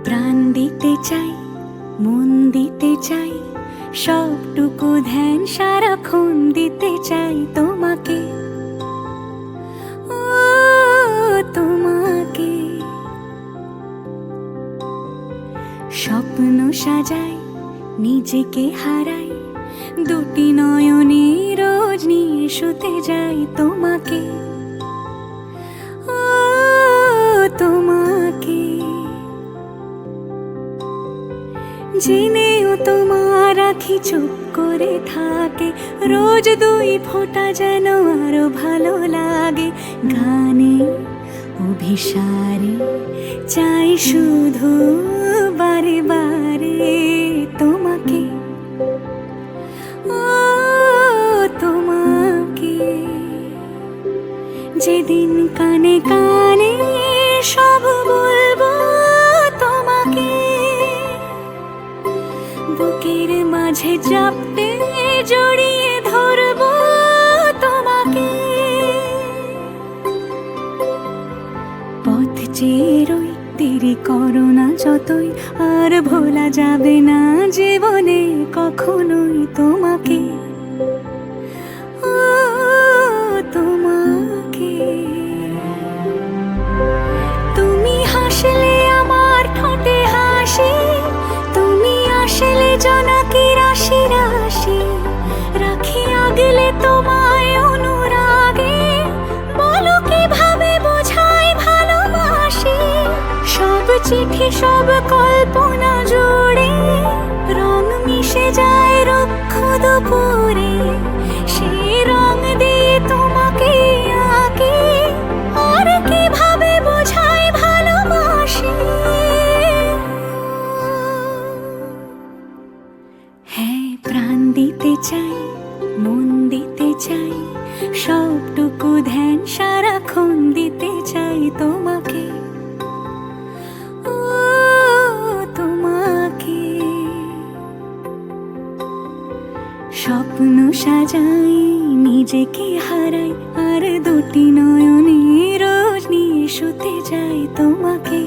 প্রাণ দিতে চাই, মন দিতে চাই, সবটুকু ধ্যান সারাক্ষণ দিতে চাই তোমাকে, ও তোমাকে। স্বপ্ন সাজাই, নিজেকে হারাই, দুটি নয়নে রোজ নিয়ে শুতে যাই তোমাকে, ও তোমাকে। জেনেও তোমার আখি চুপ করে থাকে, রোজ দুই ফোঁটা যেন আরো ভালো লাগে। গানে অভিসারে চাই শুধু বারে বারে তোমাকে, ও তোমাকে। যেদিন কানে কানে সব বলবো তোমাকে, বুকের মাঝে চাপতে জড়িয়ে ধরবো তোমাকে। পথ চেয়ে রই, দেরি করো না যতই, আর ভোলা যাবে না জীবনে কখনোই তোমাকে, ও তোমাকে। তুমি হাসলে আমার ঠোঁটে হাসি, তুমি আসলে জোনাকি রাশি রাশি, রাখি আগলে তোমায় অনুরাগে, বলো কিভাবে বোঝাই ভালোবাসি। সব চিঠি সব কল্পনা জুড়ে রং মিশে যায় রুক্ষ দুপুরে, সেই রং দিয়ে তোমাকে আঁকি, আর কিভাবে বোঝাই ভালোবাসি। হ্যাঁ, প্রাণ দিতে চাই, মন দিতে চাই, সবটুকু ধ্যান সারাক্ষণ দিতে চাই তোমাকে, ও তোমাকে। স্বপ্ন সাজাই, নিজেকে হারাই, আর দুটি নয়নে রোজ নিয়ে শুতে যাই তোমাকে।